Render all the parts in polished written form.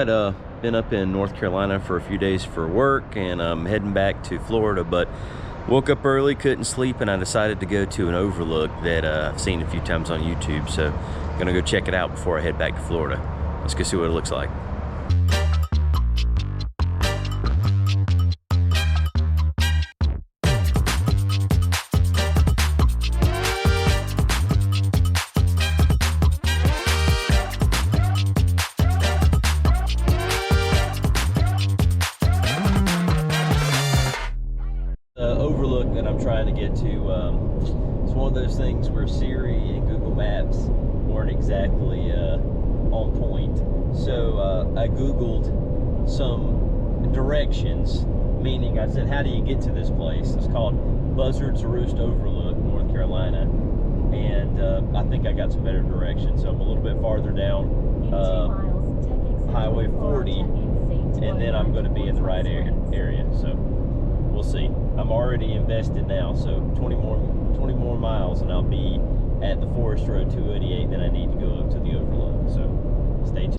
right, been up in North Carolina for a few days for work, and I'm heading back to Florida, but woke up early, couldn't sleep, and I decided to go to an overlook that I've seen a few times on YouTube, so I'm gonna go check it out before I head back to Florida. Let's go see what it looks like. Overlook that I'm trying to get to, it's one of those things where Siri and Google Maps weren't exactly on point. So I Googled some directions, meaning I said, how do you get to this place? It's called Buzzards Roost Overlook, North Carolina. And I think I got some better directions. So I'm a little bit farther down Highway 40, and then I'm going to be in the right area. So we'll see. I'm already invested now, so 20 more miles and I'll be at the Forest Road 288. Then I need to go up to the overlook, so stay tuned.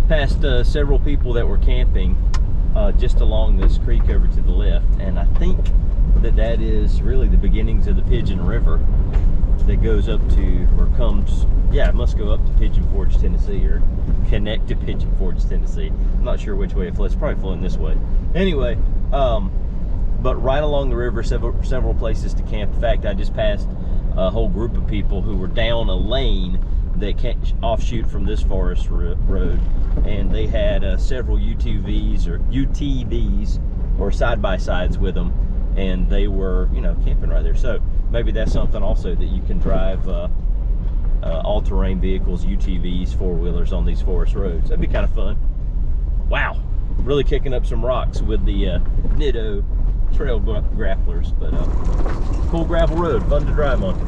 Past several people that were camping just along this creek over to the left, and I think that is really the beginnings of the Pigeon River that goes up to, or comes, yeah, it must go up to Pigeon Forge, Tennessee, or connect to Pigeon Forge, Tennessee. I'm not sure which way it flows. It's probably flowing this way. Anyway, but right along the river, several places to camp. In fact, I just passed a whole group of people who were down a lane that can't offshoot from this forest road, and they had several UTVs or side-by-sides with them, and they were, you know, camping right there. So maybe that's something also, that you can drive all-terrain vehicles, UTVs, four-wheelers on these forest roads. That'd be kind of fun. Wow, really kicking up some rocks with the Nitto trail grapplers, but cool gravel road, fun to drive on.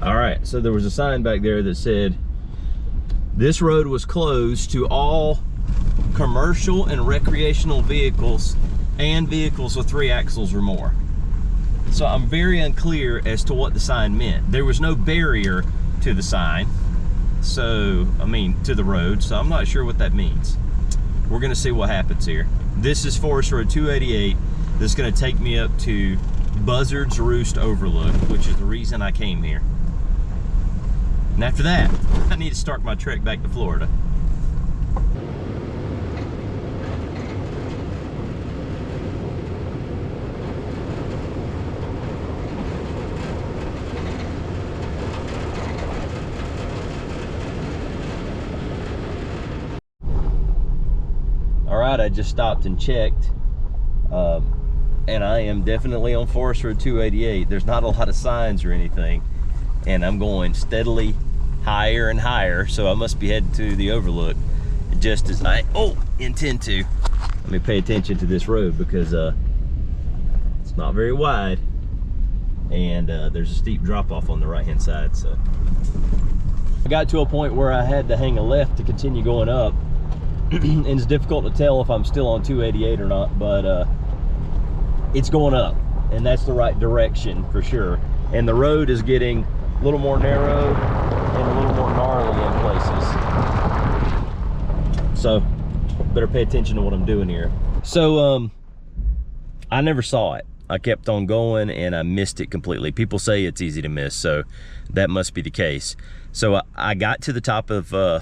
Alright, so there was a sign back there that said this road was closed to all commercial and recreational vehicles and vehicles with 3 axles or more. So I'm very unclear as to what the sign meant. There was no barrier to the sign, so, I mean, to the road, so I'm not sure what that means. We're gonna see what happens here. This is Forest Road 288. This is gonna take me up to Buzzards Roost Overlook, which is the reason I came here. And after that, I need to start my trek back to Florida. All right, I just stopped and checked, and I am definitely on Forest Road 288. There's not a lot of signs or anything, and I'm going steadily higher and higher, so I must be heading to the overlook just as I intend to. Let me pay attention to this road because it's not very wide, and there's a steep drop off on the right hand side. So I got to a point where I had to hang a left to continue going up, and it's difficult to tell if I'm still on 288 or not, but it's going up, and that's the right direction for sure. And the road is getting a little more narrow and a little more gnarly in places. So better pay attention to what I'm doing here. So I never saw it. I kept on going and I missed it completely. People say it's easy to miss, so that must be the case. So I got to the top of a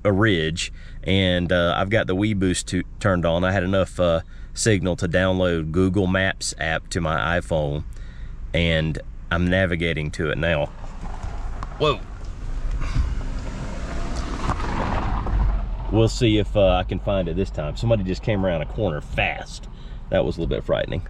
ridge, and I've got the Wii Boost turned on. I had enough signal to download Google Maps app to my iPhone, and I'm navigating to it now. Whoa. We'll see if I can find it this time. Somebody just came around a corner fast. That was a little bit frightening.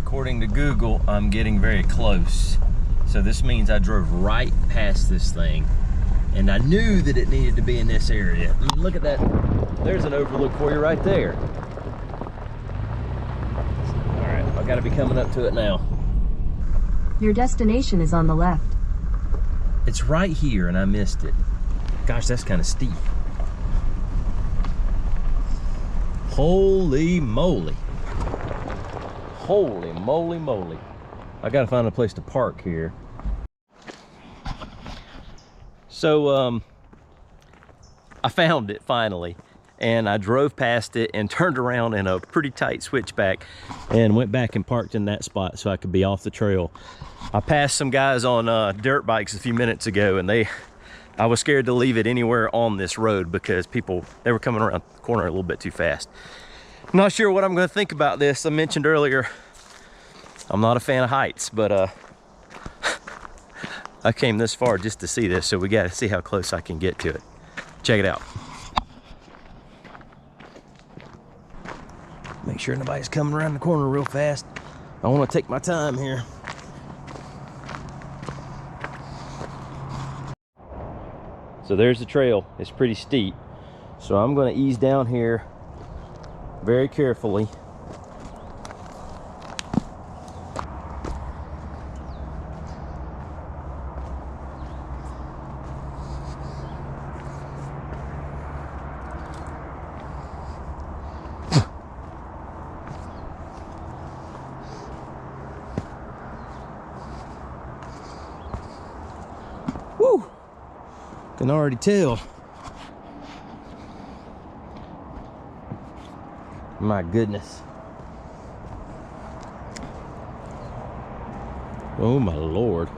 According to Google, I'm getting very close. So this means I drove right past this thing, and I knew that it needed to be in this area. I mean, look at that. There's an overlook for you right there. All right, I gotta be coming up to it now. Your destination is on the left. It's right here and I missed it. Gosh, that's kind of steep. Holy moly. Holy moly moly. I gotta find a place to park here. So I found it finally, and I drove past it and turned around in a pretty tight switchback and went back and parked in that spot so I could be off the trail. I passed some guys on dirt bikes a few minutes ago, and I was scared to leave it anywhere on this road because they were coming around the corner a little bit too fast. I'm not sure what I'm going to think about this. I mentioned earlier I'm not a fan of heights, but I came this far just to see this, so we got to see how close I can get to it. Check it out. Make sure nobody's coming around the corner real fast. I want to take my time here. So there's the trail. It's pretty steep, so I'm going to ease down here very carefully. Woo! Can already tell. My goodness. Oh my Lord.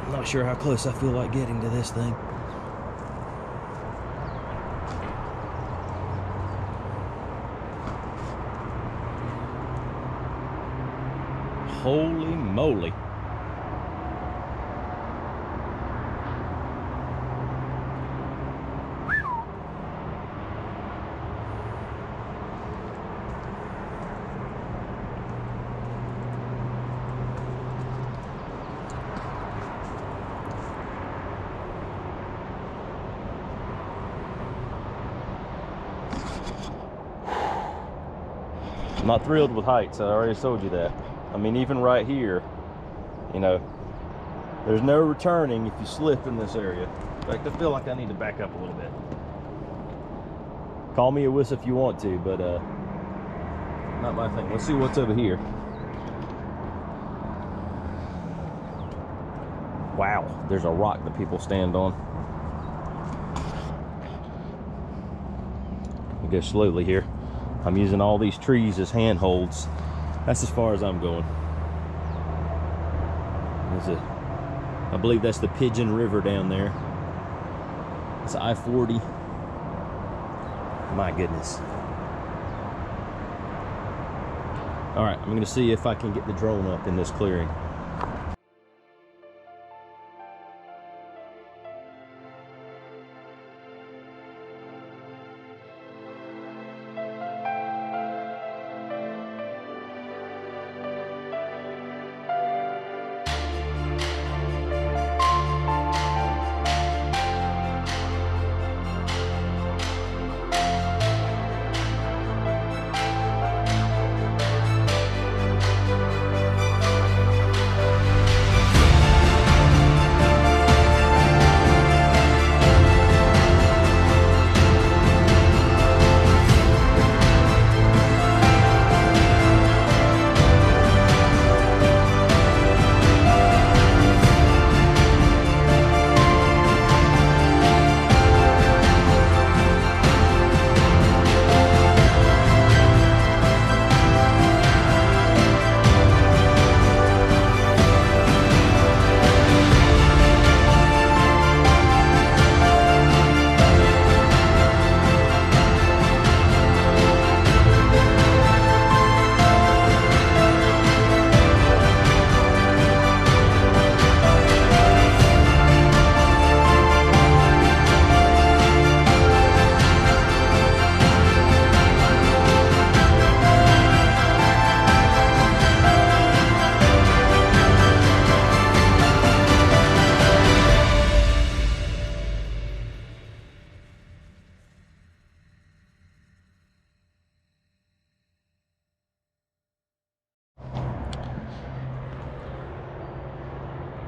I'm not sure how close I feel like getting to this thing. Holy moly. I'm not thrilled with heights, I already told you that. I mean, even right here, you know, there's no returning if you slip in this area. In fact, I feel like I need to back up a little bit. Call me a wuss if you want to, but not my thing. Let's see what's over here. Wow, there's a rock that people stand on. We go slowly here. I'm using all these trees as handholds. That's as far as I'm going. I believe that's the Pigeon River down there. It's I-40. My goodness. All right, I'm gonna see if I can get the drone up in this clearing.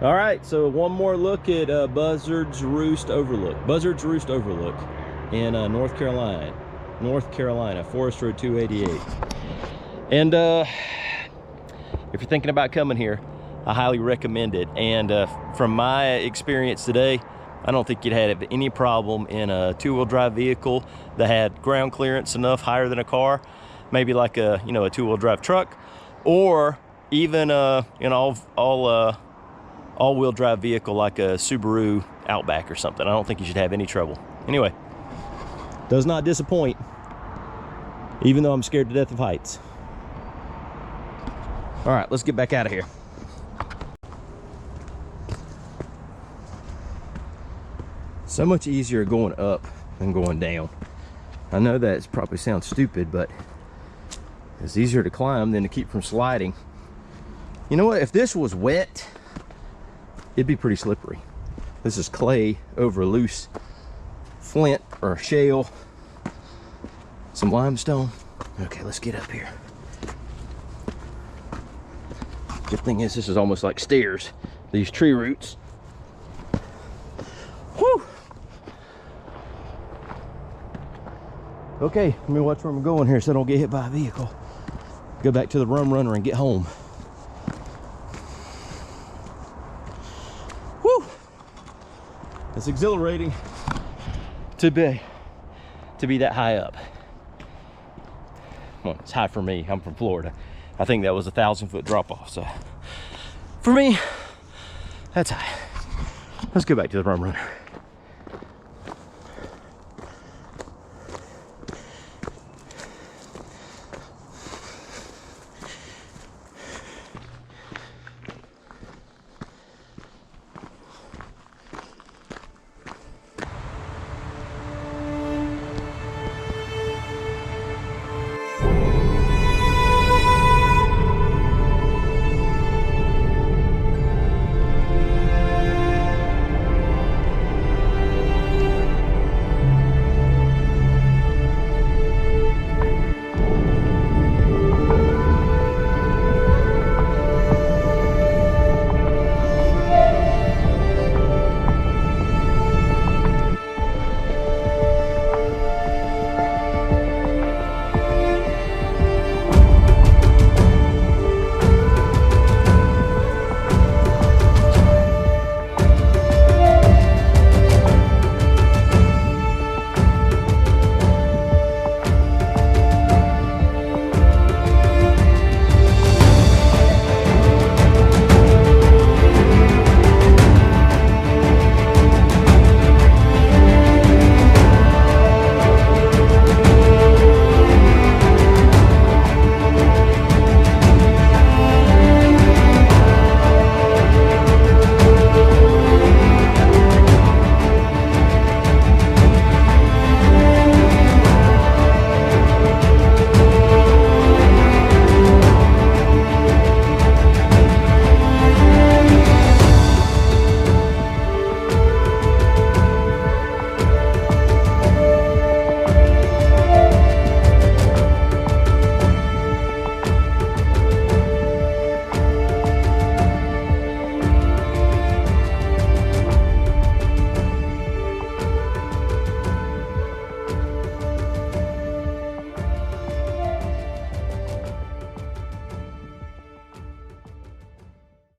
All right, so one more look at Buzzards Roost Overlook. Buzzards Roost Overlook in North Carolina, Forest Road 288. And if you're thinking about coming here, I highly recommend it. And from my experience today, I don't think you'd have any problem in a two-wheel drive vehicle that had ground clearance enough higher than a car, maybe like a a two-wheel drive truck, or even an all-wheel drive vehicle like a Subaru Outback or something. I don't think you should have any trouble. Anyway, does not disappoint, even though I'm scared to death of heights. All right, let's get back out of here. So much easier going up than going down. I know that probably sounds stupid, but it's easier to climb than to keep from sliding. You know what? If this was wet, it'd be pretty slippery. This is clay over loose flint or shale, some limestone. Okay, let's get up here. Good thing is this is almost like stairs, these tree roots. Whew. Okay, let me watch where I'm going here so I don't get hit by a vehicle. Go back to the RumRunner and get home. Whew. It's exhilarating to be that high up. Well, it's high for me. I'm from Florida. I think that was a 1,000-foot drop off. So for me, that's high. Let's go back to the RumRunner.